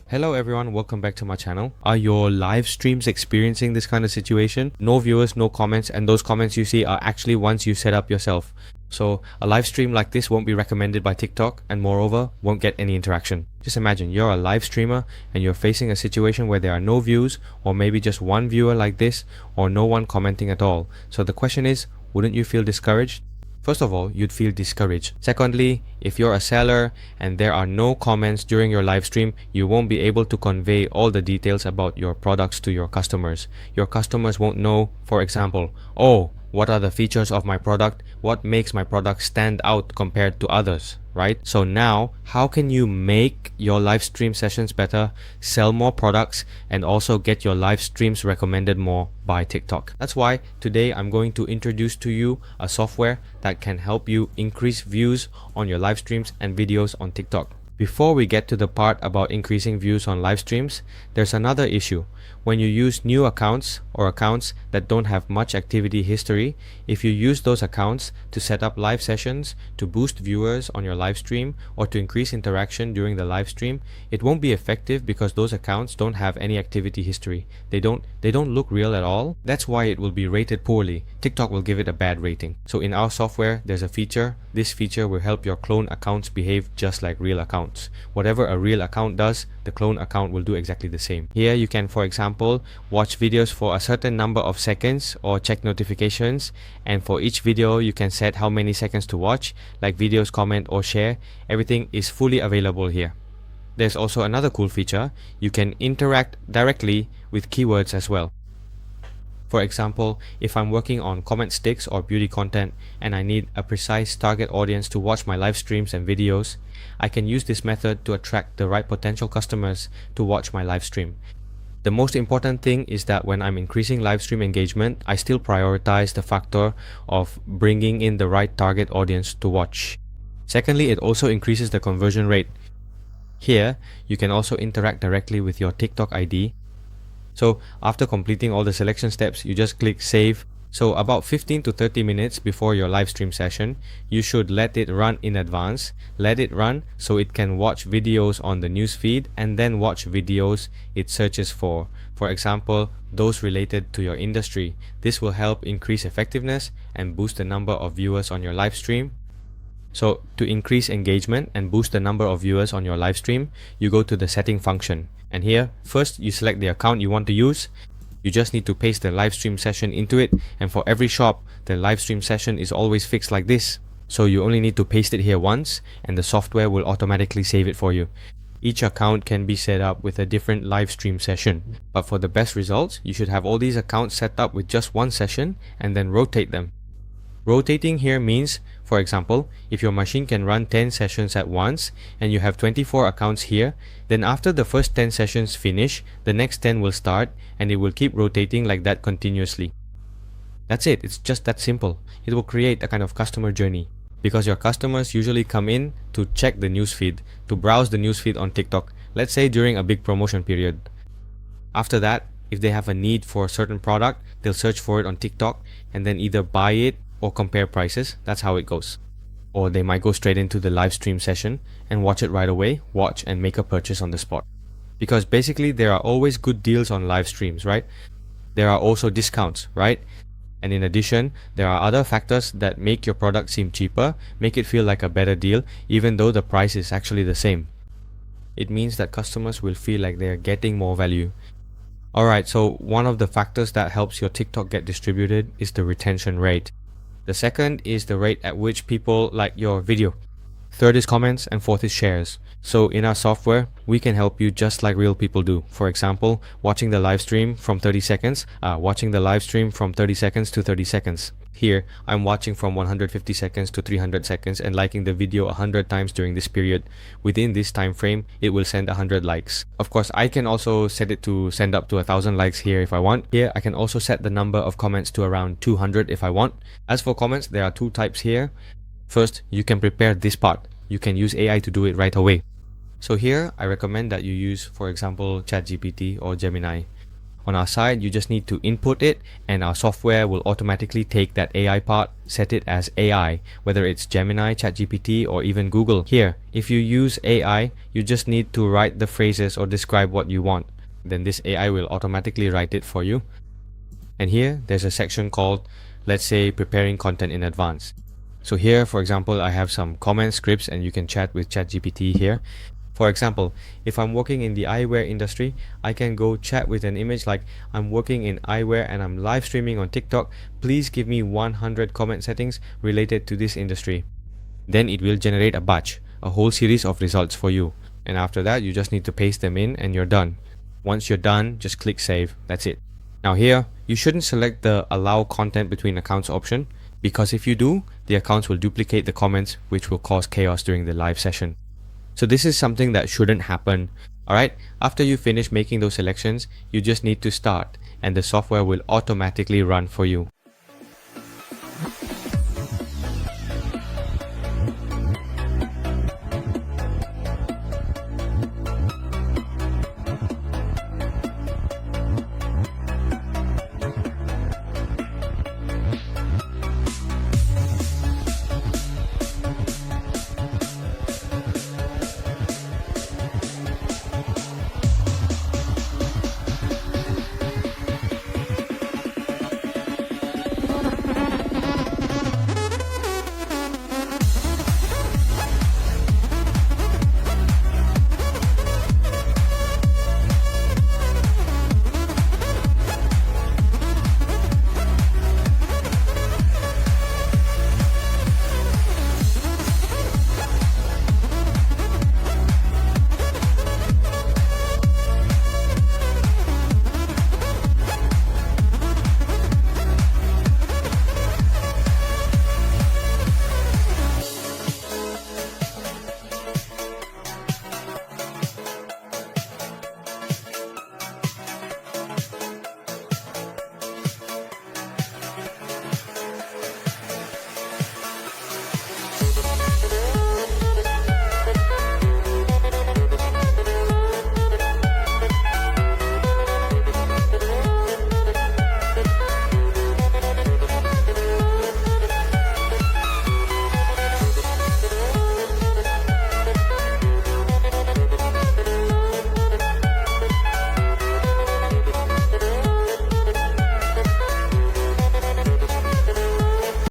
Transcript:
Hello everyone, welcome back to my channel. Are your live streams experiencing this kind of situation? No viewers, no comments, and those comments you see are actually ones you set up yourself. So a live stream like this won't be recommended by TikTok and moreover won't get any interaction. Just imagine you're a live streamer and you're facing a situation where there are no views or maybe just one viewer like this or no one commenting at all. So the question is, wouldn't you feel discouraged? First of all, you'd feel discouraged. Secondly, if you're a seller and there are no comments during your live stream, you won't be able to convey all the details about your products to your customers. Your customers won't know, for example, oh, what are the features of my product? What makes my product stand out compared to others, right? So now, how can you make your live stream sessions better, sell more products, and also get your live streams recommended more by TikTok? That's why today I'm going to introduce to you a software that can help you increase views on your live streams and videos on TikTok. Before we get to the part about increasing views on live streams, there's another issue. When you use new accounts or accounts that don't have much activity history, if you use those accounts to set up live sessions, to boost viewers on your live stream, or to increase interaction during the live stream, it won't be effective because those accounts don't have any activity history. They don't look real at all. That's why it will be rated poorly. TikTok will give it a bad rating. So in our software, there's a feature. This feature will help your clone accounts behave just like real accounts. Whatever a real account does, the clone account will do exactly the same. Here you can, for example, watch videos for a certain number of seconds or check notifications, and for each video you can set how many seconds to watch, like videos, comment or share. Everything is fully available here. There's also another cool feature. You can interact directly with keywords as well. For example, if I'm working on comment sticks or beauty content and I need a precise target audience to watch my live streams and videos, I can use this method to attract the right potential customers to watch my live stream. The most important thing is that when I'm increasing live stream engagement, I still prioritize the factor of bringing in the right target audience to watch. Secondly, it also increases the conversion rate. Here, you can also interact directly with your TikTok ID. So after completing all the selection steps, you just click save. So about 15 to 30 minutes before your live stream session, you should let it run in advance. Let it run so it can watch videos on the news feed and then watch videos it searches for. For example, those related to your industry. This will help increase effectiveness and boost the number of viewers on your live stream. So to increase engagement and boost the number of viewers on your live stream, you go to the setting function. And here, first you select the account you want to use. You just need to paste the live stream session into it, and for every shop, the live stream session is always fixed like this. So you only need to paste it here once, and the software will automatically save it for you. Each account can be set up with a different live stream session. But for the best results, you should have all these accounts set up with just one session and then rotate them. Rotating here means, for example, if your machine can run 10 sessions at once and you have 24 accounts here, then after the first 10 sessions finish, the next 10 will start and it will keep rotating like that continuously. That's it. It's just that simple. It will create a kind of customer journey because your customers usually come in to check the newsfeed, to browse the newsfeed on TikTok, let's say during a big promotion period. After that, if they have a need for a certain product, they'll search for it on TikTok and then either buy it or compare prices. That's how it goes. Or they might go straight into the live stream session and watch it right away, watch and make a purchase on the spot. Because basically there are always good deals on live streams, right? There are also discounts, right? And in addition, there are other factors that make your product seem cheaper, make it feel like a better deal, even though the price is actually the same. It means that customers will feel like they are getting more value. Alright, so one of the factors that helps your TikTok get distributed is the retention rate. The second is the rate at which people like your video. Third is comments, and fourth is shares. So in our software, we can help you just like real people do. For example, watching the live stream from 30 seconds to 30 seconds. Here, I'm watching from 150 seconds to 300 seconds and liking the video 100 times during this period. Within this time frame, it will send 100 likes. Of course, I can also set it to send up to 1,000 likes here if I want. Here, I can also set the number of comments to around 200 if I want. As for comments, there are two types here. First, you can prepare this part. You can use AI to do it right away. So here, I recommend that you use, for example, ChatGPT or Gemini. On our side, you just need to input it and our software will automatically take that AI part, set it as AI, whether it's Gemini, ChatGPT, or even Google. Here, if you use AI, you just need to write the phrases or describe what you want. Then this AI will automatically write it for you. And here, there's a section called, let's say, preparing content in advance. So here, for example, I have some comment scripts and you can chat with ChatGPT here. For example, if I'm working in the eyewear industry, I can go chat with an image like, I'm working in eyewear and I'm live streaming on TikTok. Please give me 100 comment settings related to this industry. Then it will generate a batch, a whole series of results for you. And after that, you just need to paste them in and you're done. Once you're done, just click save. That's it. Now here, you shouldn't select the allow content between accounts option, because if you do, the accounts will duplicate the comments, which will cause chaos during the live session. So this is something that shouldn't happen. Alright, after you finish making those selections, you just need to start and the software will automatically run for you.